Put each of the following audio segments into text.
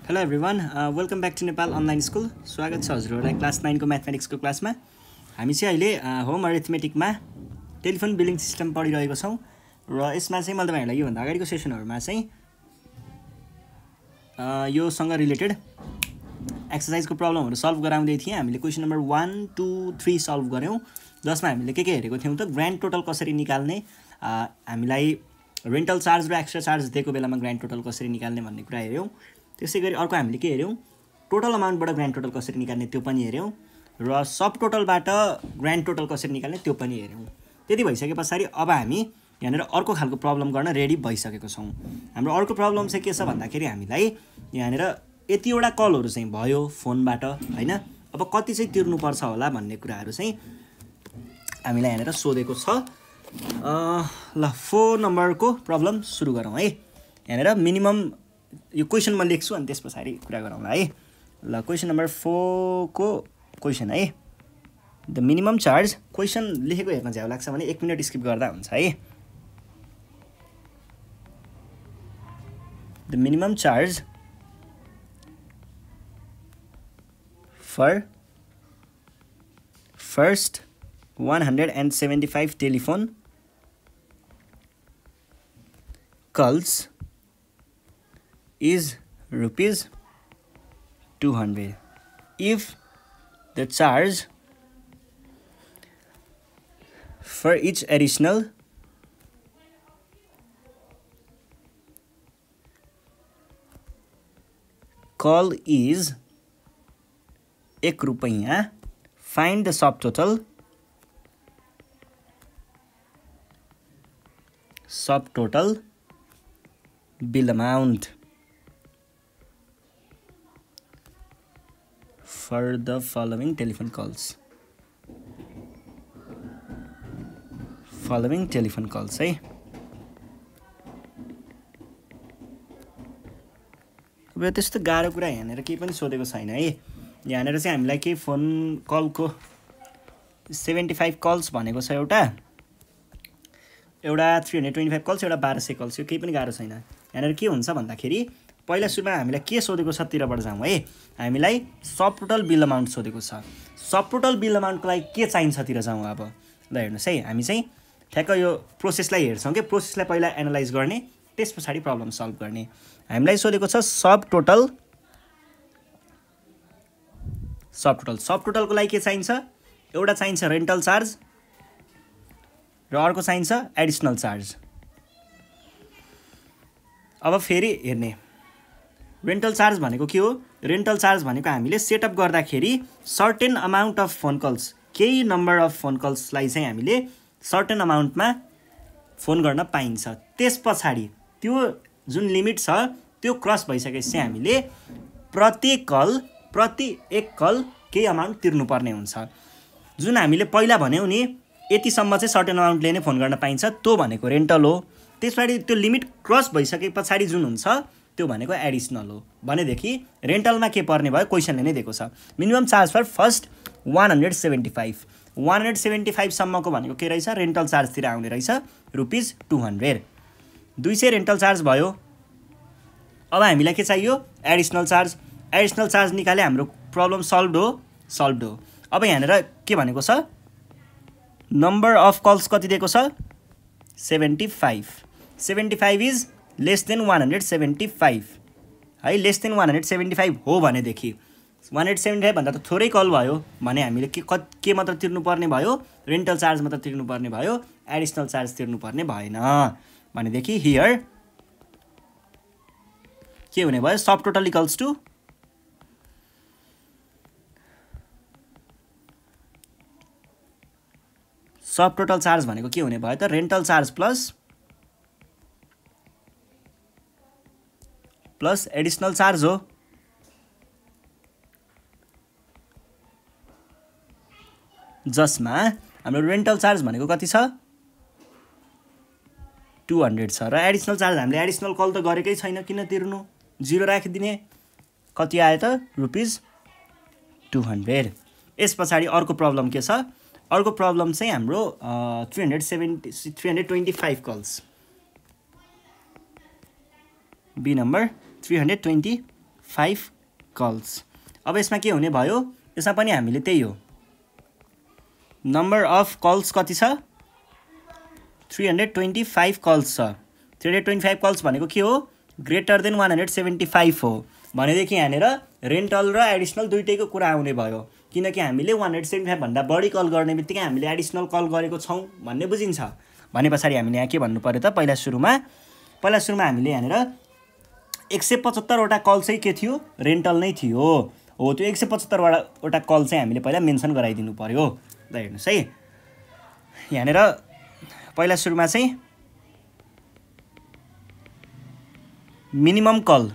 Hello everyone welcome back to Nepal online school. स्वागत छ हजुरहरूलाई क्लास 9 को म्याथमेटिक्सको क्लासमा। हामी चाहिँ अहिले होम अरिथमेटिकमा टेलिफोन बिलिङ सिस्टम पढिरहेको छौँ र यसमा चाहिँ मैले तपाईँहरूलाई योभन्दा अगाडिको सेसनहरूमा चाहिँ योसँग रिलेटेड एक्सर्साइजको प्रब्लमहरू सल्भ गराउँदै थिएँ। हामीले क्वेसन नम्बर 1, 2, 3 सल्भ गऱ्यौँ, जसमा हामीले के हेरेको थियौँ त ग्रान्ड टोटल कसरी निकाल्ने, हामीलाई रेन्टल चार्ज र एक्स्ट्रा चार्ज दिएको बेलामा ग्रान्ड टोटल कसरी निकाल्ने भन्ने कुरा हेऱ्यौँ। त्यसै गरी अर्को हामीले के हेऱ्यौँ, टोटल अमाउन्टबाट ग्रान्ड टोटल कसरी निकाल्ने त्यो पनि हेऱ्यौँ र सब टोटलबाट ग्रान्ड टोटल कसरी निकाल्ने त्यो पनि हेऱ्यौँ। त्यति भइसके पछाडि अब हामी यहाँनिर अर्को खालको प्रब्लम गर्न रेडी भइसकेको छौँ। हाम्रो अर्को प्रब्लम चाहिँ के छ भन्दाखेरि हामीलाई यहाँनिर यतिवटा कलहरू चाहिँ भयो फोनबाट, होइन, अब कति चाहिँ तिर्नुपर्छ होला भन्ने कुराहरू चाहिँ हामीलाई यहाँनिर सोधेको छ। ल 4 नम्बरको प्रब्लम सुरु गरौँ है। यहाँनिर मिनिमम यो क्वेसन म लेख्छु अनि त्यस पछाडि कुरा गरौँला है। ल क्वेसन नम्बर 4 को क्वेसन है। द मिनिमम चार्ज, क्वेसन लेखेको हेर्न झ्याउ लाग्छ भने 1 मिनट स्किप गर्दा हुन्छ है। The minimum charge for first 175 telephone calls is rupees 200 if the charge for each additional call is 1 रुपैयाँ, find the subtotal bill amount for the following telephone calls. है। अब त्यस्तो गाह्रो कुरा यहाँनिर केही पनि सोधेको छैन है। यहाँनिर चाहिँ हामीलाई केही फोन कलको 75 कल्स भनेको छ, एउटा 325 कल्स, एउटा 1200 कल्स, यो केही पनि गाह्रो छैन। यहाँनिर के हुन्छ भन्दाखेरि पहिला सुरुमा हामीलाई के सोधेको छ तिरबाट जाउँ है। हामीलाई सब टोटल बिल अमाउन्ट सोधेको छ। सब टोटल बिल अमाउन्टको लागि के चाहिन्छ तिर जाउँ अब। ल हेर्नुहोस् है, हामी चाहिँ ठ्याक्क यो प्रोसेसलाई हेर्छौँ कि प्रोसेसलाई पहिला एनालाइज गर्ने, त्यस पछाडि प्रब्लम सल्भ गर्ने। हामीलाई सोधेको छ सब टोटलको लागि के चाहिन्छ, एउटा चाहिन्छ रेन्टल चार्ज र अर्को चाहिन्छ एडिसनल चार्ज। अब फेरि हेर्ने, रेन्टल चार्ज भनेको के हो? रेन्टल चार्ज भनेको हामीले सेटअप गर्दाखेरि certain amount of phone calls, केही नम्बर अफ फोन कल्सलाई चाहिँ हामीले सर्टेन अमाउन्टमा फोन गर्न पाइन्छ। त्यस पछाडि त्यो जुन लिमिट छ त्यो क्रस भइसकेपछि हामीले प्रति एक कल केही अमाउन्ट तिर्नुपर्ने हुन्छ। जुन हामीले पहिला भन्यौँ नि यतिसम्म चाहिँ सर्टेन अमाउन्टले नै फोन गर्न पाइन्छ, त्यो भनेको रेन्टल हो। त्यसपछि त्यो लिमिट क्रस भइसके पछाडि जुन हुन्छ त्यो भनेको एडिसनल हो। भनेदेखि रेन्टलमा के पर्ने भयो, क्वेसनले नै दिएको छ मिनिमम चार्ज फर फर्स्ट 175 सम्मको भनेको के रहेछ, रेन्टल चार्जतिर आउने रहेछ रुपिज 200। 200 रेन्टल चार्ज भयो। अब हामीलाई के चाहियो, एडिसनल चार्ज निकाले हाम्रो प्रब्लम सल्भ हो। अब यहाँनिर के भनेको छ, नम्बर अफ कल्स कति दिएको छ, 75 इज लेस देन 175 है। लेस देन 175 हो भनेदेखि 175 भन्दा त थोरै कल भयो भने हामीले के मात्र तिर्नुपर्ने भयो, रेन्टल चार्ज मात्र तिर्नुपर्ने भयो, एडिसनल चार्ज तिर्नुपर्ने भएन। भनेदेखि हियर के हुने भयो, sub total equals to sub total charge भनेको के हुने भयो त, rental charge plus additional charge हो। जसमा हाम्रो रेन्टल चार्ज भनेको कति छ, 200 छ र एडिसनल चार्ज हामीले एडिसनल कल त गरेकै छैन, किन तिर्नु, 0 राखिदिने। कति आयो त, रुपिज 200। यस पछाडि अर्को प्रब्लम के छ, अर्को प्रब्लम चाहिँ हाम्रो 325 कल्स, बी नम्बर 325 5 कल्स। अब यसमा के हुने भयो, यसमा पनि हामीले त्यही हो, नम्बर अफ कल्स कति छ 325 कल्स छ। 325 कल्स भनेको के हो, ग्रेटर देन 175 हो भनेदेखि यहाँनिर रेन्टल र एडिसनल दुइटैको कुरा आउने भयो, किनकि हामीले 175 भन्दा बढी कल गर्ने बित्तिकै हामीले एडिसनल कल गरेको छौँ भन्ने बुझिन्छ। भने पछाडि हामीले यहाँ के भन्नु पर्यो त, पहिला सुरुमा हामीले यहाँनिर 175 वटा कल चाहिँ के थियो, रेन्टल नै थियो हो। त्यो 175 वटा कल चाहिँ हामीले पहिला मेन्सन गराइदिनु पर्यो। ल हेर्नुहोस् है, यहाँनिर पहिला सुरुमा चाहिँ मिनिमम कल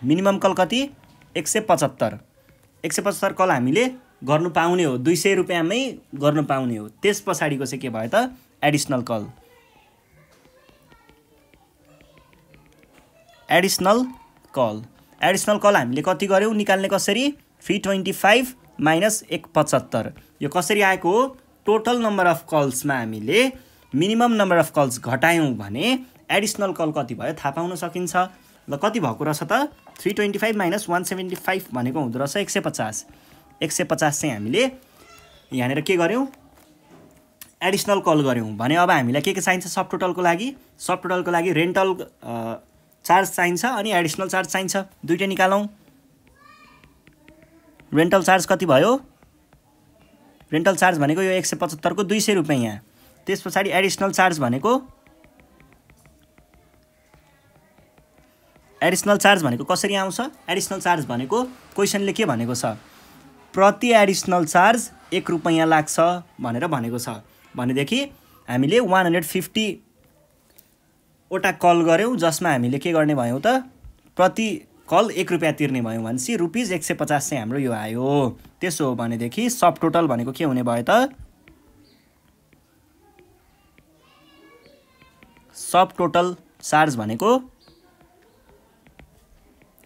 कति 175 कल हामीले गर्नु पाउने हो, 200 रुपियाँमै गर्नु पाउने हो। त्यस पछाडिको चाहिँ के भयो त, एडिसनल कल हामीले कति गर्यौँ, निकाल्ने कसरी, 325 माइनस 175। यो कसरी आएको हो, टोटल नम्बर अफ कल्समा हामीले मिनिमम नम्बर अफ कल्स घटायौँ भने एडिसनल कल कति भयो थाहा पाउन सकिन्छ। ल कति भएको रहेछ त, 325 माइनस 175 भनेको हुँदो रहेछ 150। 150 चाहिँ हामीले यहाँनिर के गर्यौँ, एडिसनल कल गऱ्यौँ भने अब हामीलाई के चाहिन्छ, सब टोटलको लागि रेन्टल चार्ज चाहिन्छ अनि एडिसनल चार्ज चाहिन्छ, दुइटै निकालौँ। रेन्टल चार्ज कति भयो, रेन्टल चार्ज भनेको यो 175 को 200 रुपियाँ। त्यस पछाडि एडिसनल चार्ज भनेको कसरी आउँछ, एडिसनल चार्ज भनेको क्वेसनले के भनेको छ, प्रति एडिसनल चार्ज 1 रुपियाँ लाग्छ भनेर भनेको छ। भनेदेखि हामीले 150 वटा कल गऱ्यौँ जसमा हामीले के गर्ने भयौँ त, प्रति कल 1 रुपियाँ तिर्ने भयौँ भनेपछि रुपिस 150 चाहिँ हाम्रो यो आयो। त्यसो हो भनेदेखि सब टोटल भनेको के हुने भयो त, सब टोटल चार्ज भनेको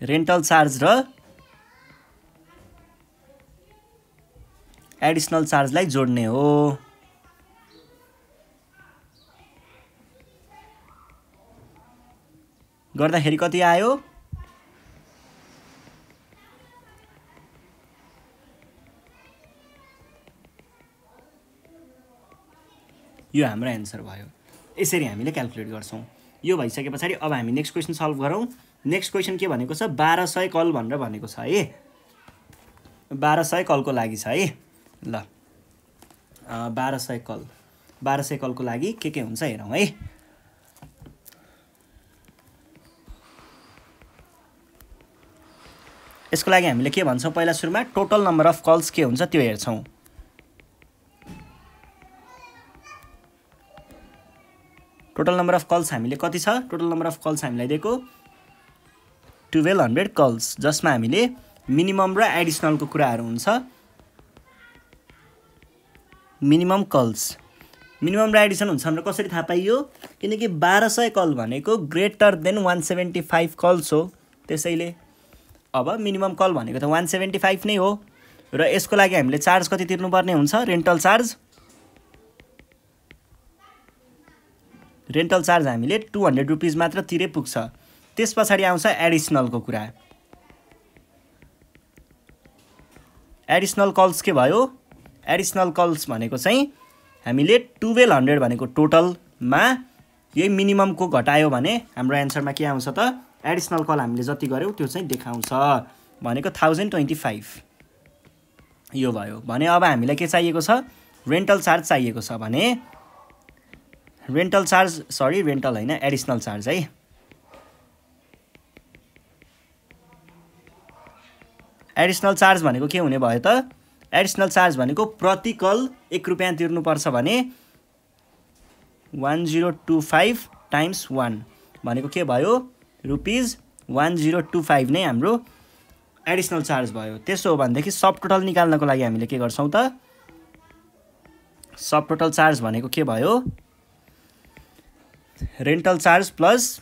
रेन्टल चार्ज र एडिसनल चार्जलाई जोड्ने हो। गर्दाखेरि कति आयो, यो हाम्रो एन्सर भयो। यसरी हामीले क्याल्कुलेट गर्छौँ। यो भइसके पछाडि अब हामी नेक्स्ट क्वेसन सल्भ गरौँ। नेक्स्ट क्वेसन के भनेको छ, 1200 कल भनेर भनेको छ है, 1200 कलको लागि छ है। ल 1200 कलको लागि के हुन्छ हेरौँ है। यसको लागि हामीले के भन्छौँ, पहिला सुरुमा टोटल नम्बर अफ कल्स के हुन्छ त्यो हेर्छौँ। टोटल नम्बर अफ कल्स हामीले कति छ, टोटल नम्बर अफ कल्स हामीलाई दिएको 1200 कल्स, जसमा हामीले मिनिमम र एडिसनलको कुराहरू हुन्छ। मिनिमम र एडिसन हुन्छ भनेर कसरी थाहा पाइयो, किनकि 1200 कल भनेको ग्रेटर देन 175 कल्स हो। त्यसैले अब मिनिमम कल भनेको त 175 नै हो र यसको लागि हामीले चार्ज कति तिर्नुपर्ने हुन्छ, रेन्टल चार्ज हामीले 200 रुपिस मात्र तिरे पुग्छ। त्यस पछाडि आउँछ एडिसनलको कुरा। एडिसनल कल्स के भयो, एडिसनल कल्स भनेको चाहिँ हामीले 1200 भनेको टोटलमा यही मिनिममको घटायो भने हाम्रो एन्सरमा के आउँछ त, एडिसनल कल हामीले जति गर्यौँ त्यो चाहिँ देखाउँछ भनेको 1025 यो भयो। भने अब हामीलाई के चाहिएको छ, रेन्टल चार्ज चाहिएको छ भने रेन्टल होइन एडिसनल चार्ज है। एडिसनल चार्ज भनेको के हुने भयो त, एडिसनल चार्ज भनेको प्रति कल 1 रुपियाँ तिर्नुपर्छ भने 1025 टाइम्स 1 भनेको के भयो, रुपिस 1025 नै हाम्रो एडिसनल चार्ज भयो। त्यसो हो भनेदेखि सब टोटल निकाल्नको लागि हामीले के गर्छौँ त, सब टोटल चार्ज भनेको के भयो, rental charge plus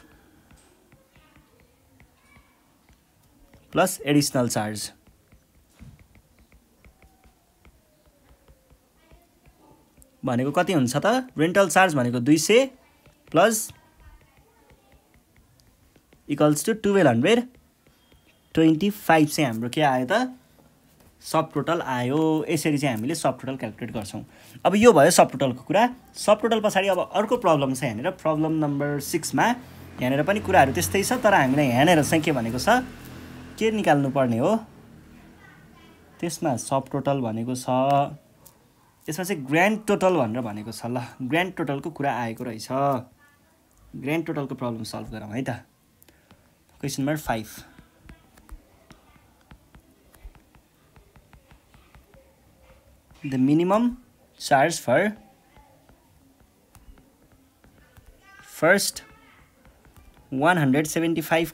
additional charge. भनेको कति हुन्छ त, रेन्टल चार्ज भनेको 200 प्लस इक्वल्स टु 1200 25 चाहिँ हाम्रो के आयो त सब टोटल आयो। यसरी चाहिँ हामीले सब टोटल क्याल्कुलेट गर्छौँ। अब यो भयो सब टोटलको कुरा। सब टोटल पछाडि अब अर्को प्रब्लम छ यहाँनिर, प्रब्लम नम्बर 6 मा यहाँनिर पनि कुराहरू त्यस्तै छ, तर हामीलाई यहाँनिर चाहिँ के भनेको छ, के निकाल्नु पर्ने हो त्यसमा सब टोटल भनेको छ, यसमा चाहिँ ग्रान्ड टोटल भनेर भनेको छ। ल ग्रान्ड टोटलको कुरा आएको रहेछ। ग्रान्ड टोटलको प्रब्लम सल्भ गरौँ है त। Question number 5, the minimum charge for first 175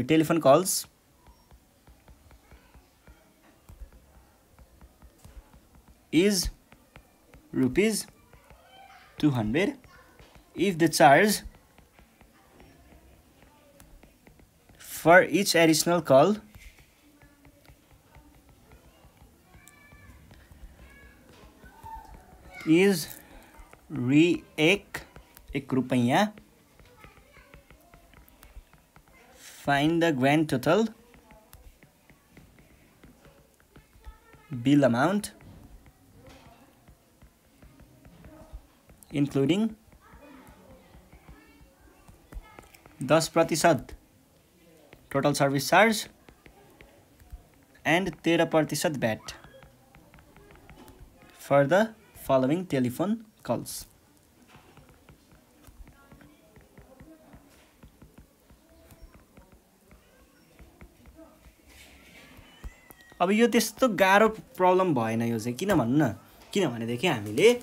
telephone calls is rupees 200 if the charge for each additional call is एक रुपैयाँ। Find the grand total bill amount including 10% total service charge and 13% VAT for the following telephone calls. अब यो त्यस्तो गाह्रो problem भएन यो चाहिँ, किन भन्नु न, किनभनेदेखि हामीले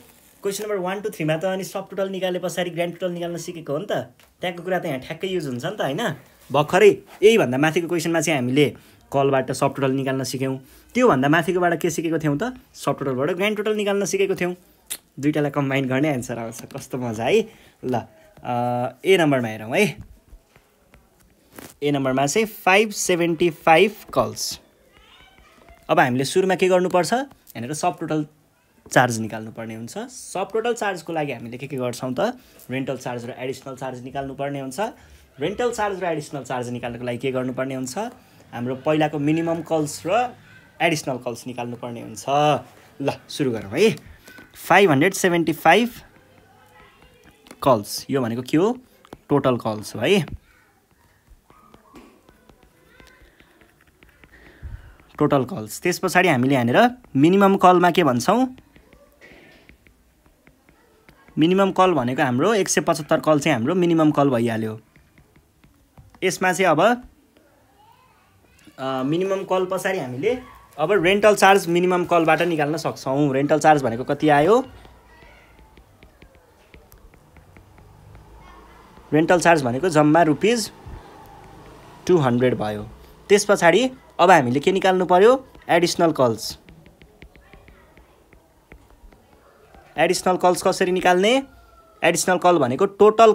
क्वेसन नम्बर 1 to 3 मा त अनि सब टोटल निकाले पछाडि ग्रान्ड टोटल निकाल्न सिकेको हो नि त। त्यहाँको कुरा त यहाँ ठ्याक्कै युज हुन्छ नि त हैन। भर्खरै यही भन्दा माथिको क्वेसनमा चाहिँ हामीले कलबाट सब टोटल निकाल्न सिक्यौँ, त्यो भन्दा माथिकोबाट के सिकेको थियौँ त, सब टोटलबाट ग्रान्ड टोटल निकाल्न सिकेको थियौँ। दुईटालाई कम्बाइन गर्ने एन्सर आउँछ, कस्तो मजा है। ल ए नम्बरमा हेरौँ है। ए नम्बरमा चाहिँ 575 कल्स। अब हामीले सुरुमा के गर्नुपर्छ, यहाँनिर सब टोटल चार्ज निकाल्नु पर्ने हुन्छ। सब टोटल चार्जको लागि हामीले के गर्छौँ त, रेन्टल चार्ज र एडिसनल चार्ज निकाल्नु पर्ने हुन्छ। रेन्टल चार्ज र एडिसनल चार्ज निकाल्नको लागि के गर्नुपर्ने हुन्छ, हाम्रो पहिलाको मिनिमम कल्स र एडिसनल कल्स निकाल्नु पर्ने हुन्छ। ल सुरु गरौँ है। 575 कल्स, यो भनेको के हो, टोटल कल्स हो है। Total calls. त्यस पछाडि हामीले यहाँनिर मिनिमम कलमा के भन्छौँ, मिनिमम कल भनेको हाम्रो 175 कल चाहिँ हाम्रो मिनिमम कल भइहाल्यो। यसमा चाहिँ अब मिनिमम कल पछाडि हामीले अब रेन्टल चार्ज मिनिमम कलबाट निकाल्न सक्छौँ। रेन्टल चार्ज भनेको कति आयो, रेन्टल चार्ज भनेको जम्मा रुपिज 200 भयो। त्यस पछाडि अब हामीले के निकाल्नु पर्यो, एडिसनल कल्स। एडिसनल कल्स कसरी निकाल्ने, एडिसनल कल भनेको total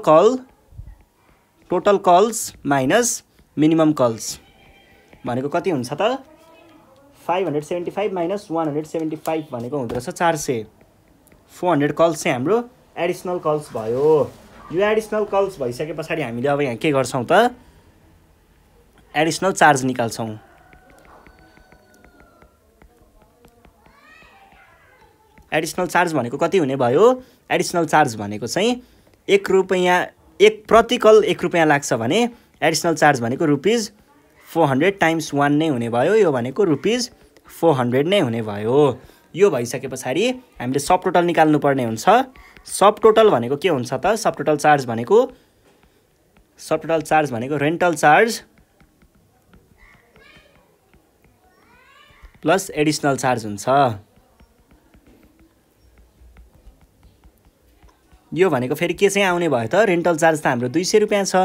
calls minus minimum calls भनेको कति हुन्छ त, 575 माइनस 175 भनेको हुँदो रहेछ 400। 400 कल्स चाहिँ हाम्रो एडिसनल कल्स भयो। यो एडिसनल कल्स भइसके पछाडि हामीले अब यहाँ के गर्छौँ त, एडिसनल चार्ज निकाल्छौँ। एडिसनल चार्ज भनेको कति हुने भयो, एडिसनल चार्ज भनेको चाहिँ 1 रुपैयाँ, एक प्रति कल 1 रुपैयाँ लाग्छ भने एडिसनल चार्ज भनेको रुपिज 400 टाइम्स 1 नै हुने भयो। यो भनेको रुपिज 400 नै हुने भयो। यो भइसके पछाडि हामीले सब टोटल निकाल्नु पर्ने हुन्छ। सब टोटल भनेको के हुन्छ त, सब टोटल चार्ज भनेको rental charge plus additional charge हुन्छ। यो भनेको फेरि के चाहिँ आउने भयो त, रेन्टल चार्ज त हाम्रो 200 रुपैयाँ छ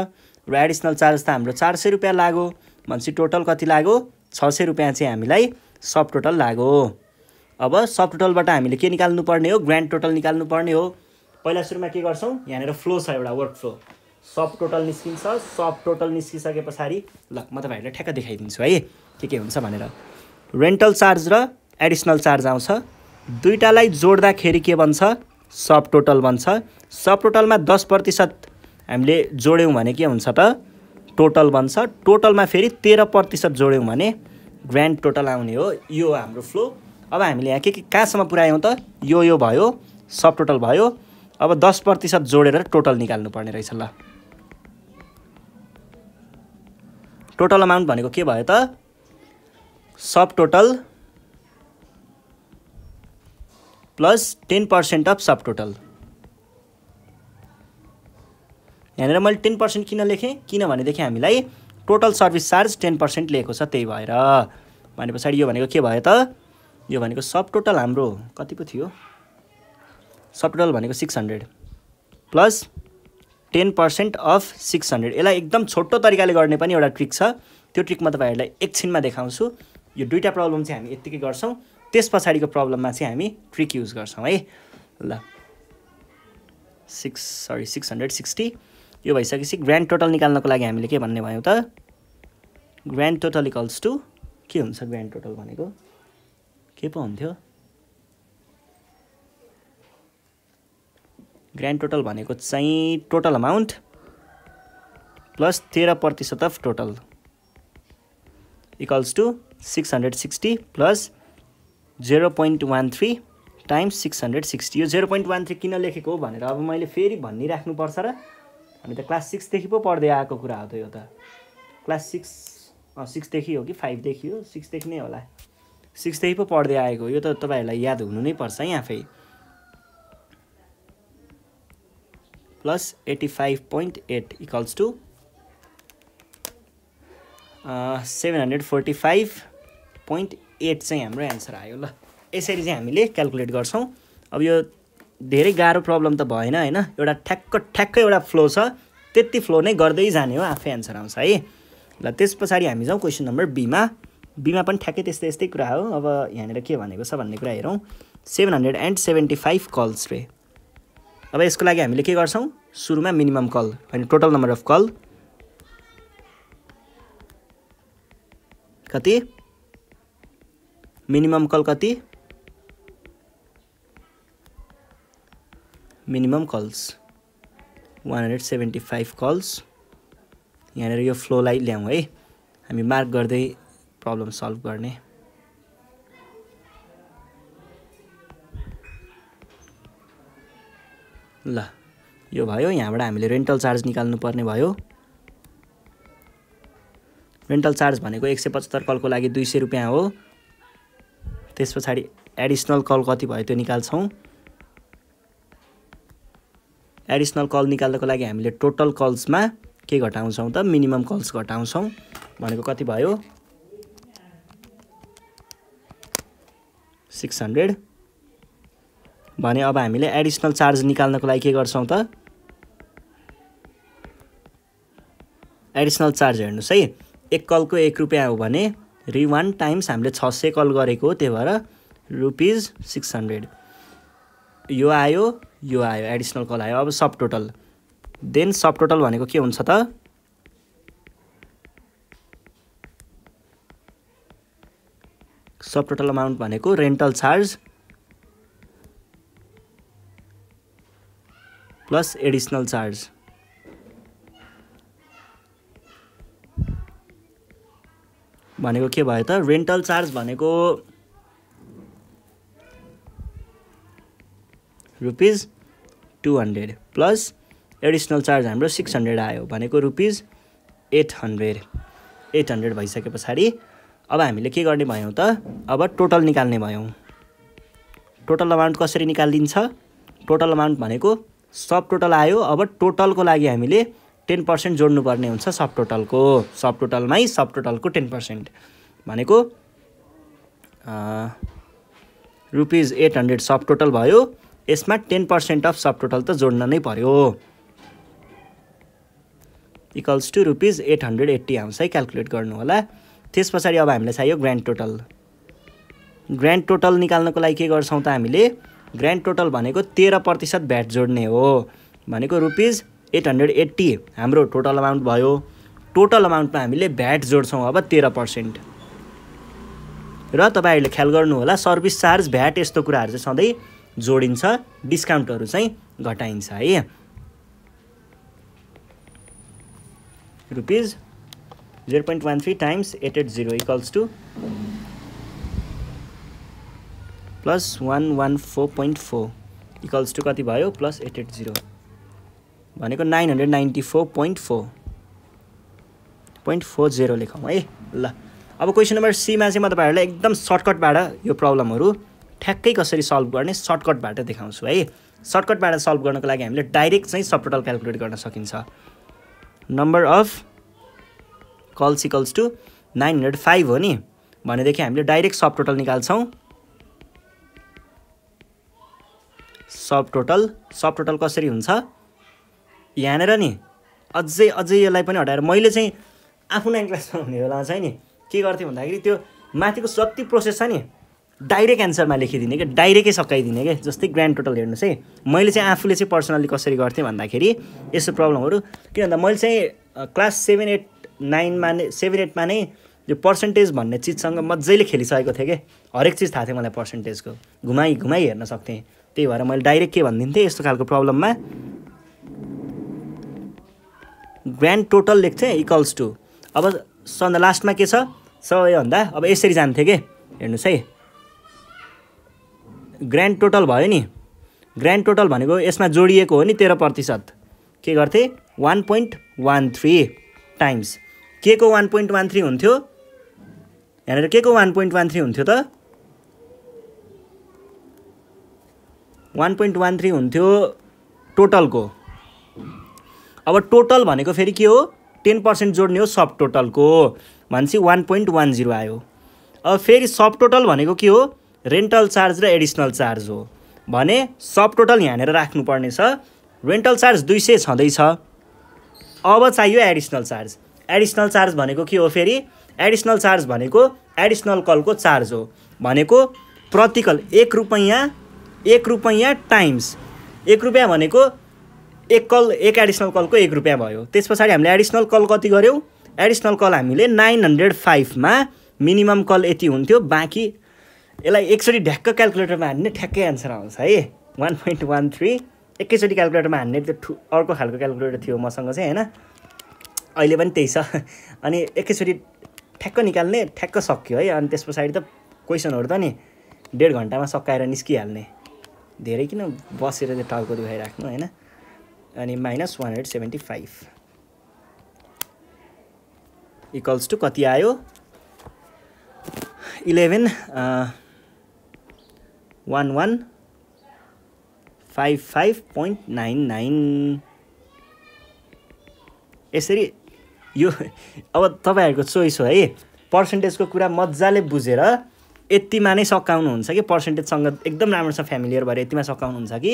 र एडिसनल चार्ज त हाम्रो 400 रुपैयाँ लाग्यो। भनेपछि टोटल कति लाग्यो, 600 रुपैयाँ चाहिँ हामीलाई सब टोटल लाग्यो। अब सब टोटलबाट हामीले के निकाल्नु पर्ने हो, ग्रान्ड टोटल निकाल्नु पर्ने हो। पहिला सुरुमा के गर्छौँ, यहाँनिर फ्लो छ एउटा वर्क फ्लो, सब टोटल निस्किन्छ। सब टोटल निस्किसके पछाडि ल म तपाईँहरूलाई ठ्याक्क देखाइदिन्छु है के हुन्छ भनेर। रेन्टल चार्ज र एडिसनल चार्ज आउँछ, दुईटालाई जोड्दाखेरि के बन्छ, सब टोटल बन्छ। सब टोटलमा 10% हामीले जोड्यौँ भने के हुन्छ त, टोटल बन्छ। टोटलमा फेरि 13% जोड्यौँ भने ग्रान्ड टोटल आउने हो। यो हाम्रो फ्लो। अब हामीले यहाँ के कहाँसम्म पुऱ्यायौँ त? यो भयो, सब टोटल भयो। अब 10% जोडेर टोटल निकाल्नुपर्ने रहेछ। ल टोटल अमाउन्ट भनेको के भयो त? Sub total plus 10% of sub total. यहाँनिर मैले 10% किन लेखेँ? किनभनेदेखि हामीलाई टोटल सर्भिस चार्ज 10% लिएको छ, त्यही भएर। भने पछाडि यो भनेको के भयो त? यो भनेको सब टोटल हाम्रो कति पो थियो? सब टोटल भनेको 600 प्लस 10% अफ 600। यसलाई एकदम छोटो तरिकाले गर्ने पनि एउटा ट्रिक छ। त्यो ट्रिक म तपाईँहरूलाई एकछिनमा देखाउँछु। यो दुईटा प्रब्लम चाहिँ हामी यत्तिकै गर्छौँ, त्यस पछाडिको प्रब्लममा चाहिँ हामी ट्रिक युज गर्छौँ है। ल 660 यो भइसकेपछि ग्रान्ड टोटल निकाल्नको लागि हामीले के भन्ने भयो त? ग्रान्ड टोटल इक्वल्स टु के हुन्छ? ग्रान्ड टोटल भनेको के पो हुन्थ्यो? ग्रान्ड टोटल भनेको चाहिँ total amount plus 13% of total equals to 660 plus 0.13 times 660। यो 0.13 किन लेखेको हो भनेर अब मैले फेरि भनिराख्नुपर्छ र? हामी त क्लास 6 देखि पो पढ्दै आएको कुरा हो त। यो त क्लास 6 देखि हो कि 5 देखि हो? 6 देखि नै होला। 6 देखि पो पढ्दै आएको। यो त तपाईँहरूलाई याद हुनु नै पर्छ है आफै। प्लस 85.8 इक्वल्स टु 745.8 चाहिँ हाम्रो एन्सर आयो। ल यसरी चाहिँ हामीले क्यालकुलेट गर्छौँ। अब यो धेरै गाह्रो प्रब्लम त भएन हैन, एउटा ठ्याक्कै एउटा फ्लो छ, त्यति फ्लो नै गर्दै जाने हो, आफै एन्सर आउँछ है। ल त्यस पछाडि हामी जाउँ क्वेसन नम्बर बीमा। बीमा पनि ठ्याक्कै त्यस्तै कुरा हो। अब यहाँनिर के भनेको छ भन्ने कुरा हेरौँ। 775 कल्स रे। अब यसको लागि हामीले के गर्छौँ? सुरुमा मिनिमम कल होइन, टोटल नम्बर अफ कल कति? मिनिमम कल कति? Minimum calls 175 calls. यहाँनिर यो फ्लोलाई ल्याउँ है, हामी मार्क गर्दै प्रब्लम सल्भ गर्ने। ल यो भयो। यहाँबाट हामीले रेन्टल चार्ज निकाल्नु पर्ने भयो। रेन्टल चार्ज भनेको 175 कलको लागि 200 रुपियाँ हो। त्यस पछाडि एडिसनल कल कति भयो त्यो निकाल्छौँ। एडिसनल कल निकाल्नको लागि हामीले टोटल कल्समा के घटाउँछौँ त? मिनिमम कल्स घटाउँछौँ। भनेको कति भयो? 600। भने अब हामीले एडिसनल चार्ज निकाल्नको लागि के गर्छौँ त? एडिसनल चार्ज हेर्नुहोस् है, एक कलको 1 रुपियाँ हो भने 1 टाइम्स हामीले 600 कल गरेको हो, त्यही भएर ₹600। यो आयो, यो आयो, एडिसनल कल आयो। अब सब टोटल, देन सब टोटल भनेको के हुन्छ त? सब टोटल अमाउन्ट भनेको rental charge plus additional charge. भनेको के भयो त? रेन्टल चार्ज भनेको ₹200 प्लस एडिसनल चार्ज हाम्रो 600 आयो, भनेको ₹800। 800 भइसके पछाडि अब हामीले के गर्ने भयौँ त? अब टोटल निकाल्ने भयौँ। टोटल अमाउन्ट कसरी निकालिदिन्छ? टोटल अमाउन्ट भनेको सब टोटल आयो। अब टोटलको लागि हामीले 10% जोड्नुपर्ने हुन्छ सब टोटलको। सब टोटलमै सब टोटलको 10% भनेको ₹800 सब टोटल भयो। यसमा 10% अफ सब टोटल त जोड्न नै पर्यो। इक्वल्स टु ₹880 आउँछ है, क्यालकुलेट गर्नु होला। त्यस पछाडि अब हामीलाई चाहियो ग्रान्ड टोटल। ग्रान्ड टोटल निकाल्नको लागि के गर्छौँ त? हामीले ग्रान्ड टोटल भनेको 13% भ्याट जोड्ने हो, भनेको ₹880 हाम्रो टोटल अमाउन्ट भयो। टोटल अमाउन्टमा हामीले भ्याट जोड्छौँ अब 13%। र तपाईँहरूले ख्याल गर्नु होला, सर्भिस चार्ज, भ्याट यस्तो कुराहरू चाहिँ सधैँ जोडिन्छ, डिस्काउन्टहरू चाहिँ घटाइन्छ है। Rupees 0.13 times 880 equals to plus 114.4 equals to कति भयो प्लस 880 भनेको 994.4 लेखौँ है। ल अब क्वेसन नम्बर सीमा चाहिँ म तपाईँहरूलाई एकदम सर्टकटबाट यो प्रब्लमहरू ठ्याक्कै कसरी सल्भ गर्ने सर्टकटबाट देखाउँछु है। सर्टकटबाट सल्भ गर्नको लागि हामीले डाइरेक्ट चाहिँ सब टोटल क्याल्कुलेट गर्न सकिन्छ। Number of calls equals to 905 हो नि भनेदेखि हामीले डाइरेक्ट सब टोटल निकाल्छौँ। सब टोटल कसरी हुन्छ यहाँनिर नि अझै यसलाई पनि हटाएर मैले चाहिँ आफ्नो 9 क्लासमा हुने बेलामा चाहिँ नि के गर्थेँ भन्दाखेरि त्यो माथिको जति प्रोसेस छ नि डाइरेक्ट एन्सरमा लेखिदिने क्या, डाइरेक्टै सकाइदिने क्या। जस्तै ग्रान्ड टोटल हेर्नुहोस् है, मैले चाहिँ आफूले चाहिँ पर्सनल्ली कसरी गर्थेँ भन्दाखेरि यस्तो प्रब्लमहरू किन भन्दा मैले चाहिँ क्लास 7, 8, 9मा नै 7, 8मा नै यो पर्सेन्टेज भन्ने चिजसँग मजाले खेलिसकेको थिएँ क्या। हरेक चिज थाहा थियो मलाई पर्सेन्टेजको, घुमाइ हेर्न सक्थेँ। त्यही भएर मैले डाइरेक्ट के भनिदिन्थेँ यस्तो खालको प्रब्लममा ग्रान्ड टोटल लेख्थेँ इक्वल्स टु अब सन्दा लास्टमा के छ सबैभन्दा अब यसरी जान्थेँ कि हेर्नुहोस् है ग्रान्ड टोटल भयो नि, ग्रान्ड टोटल भनेको यसमा जोडिएको हो नि 13% के गर्थेँ 1.13 टाइम्स के को 1.13 हुन्थ्यो यहाँनिर के को 1.13 हुन्थ्यो त 1.13 हुन्थ्यो टोटलको। अब टोटल भनेको फेरि के हो 10% जोड्ने हो सब टोटलको भनेपछि 1.10 आयो। अब फेरि सब टोटल भनेको के हो रेन्टल चार्ज र एडिसनल चार्ज हो भने सब टोटल यहाँनिर राख्नुपर्ने छ। रेन्टल चार्ज 200 छँदैछ। अब चाहियो एडिसनल चार्ज। एडिसनल चार्ज भनेको के हो फेरि एडिसनल चार्ज भनेको एडिसनल कलको चार्ज हो भनेको प्रतिकल 1 रुपैयाँ टाइम्स 1 रुपियाँ भनेको एक एडिसनल कलको 1 रुपियाँ भयो। त्यस पछाडि हामीले एडिसनल कल कति गऱ्यौँ एडिसनल कल हामीले 905 मा मिनिमम कल यति हुन्थ्यो। बाँकी यसलाई एकचोटि ढ्याक्क क्याल्कुलेटरमा हान्ने ठ्याक्कै एन्सर आउँछ है 1.13 एकैचोटि क्याल्कुलेटरमा हान्ने त्यो अर्को खालको क्याल्कुलेटर थियो मसँग चाहिँ होइन अहिले पनि त्यही छ। अनि एकैचोटि ठ्याक्क निकाल्ने ठ्याक्क सक्यो है। अनि त्यस पछाडि त क्वेसनहरू त नि 1.5 घन्टामा सकाएर निस्किहाल्ने धेरै किन बसेर चाहिँ टाउको दुखाइराख्नु होइन। अनि -175 इक्वल्स टु कति आयो 11,1155.99 यसरी यो अब तपाईँहरूको चोइस हो है। पर्सेन्टेजको कुरा मजाले बुझेर यतिमा नै सकाउनुहुन्छ कि पर्सेन्टेजसँग एकदम राम्रोसँग फ्यामिलियर भएर यतिमा सकाउनुहुन्छ कि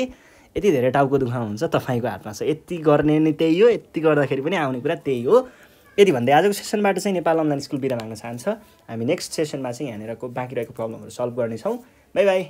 यति धेरै टाउको दुखाउनुहुन्छ तपाईँको हातमा छ। यति गर्ने नै त्यही हो, यति गर्दाखेरि पनि आउने कुरा त्यही हो। यति भन्दै आजको सेसनबाट चाहिँ नेपाल अनलाइन स्कुल बिदा माग्न चाहन्छ। हामी नेक्स्ट सेसनमा चाहिँ यहाँनिरको बाँकी रहेको प्रब्लमहरू सल्भ गर्नेछौँ। By by.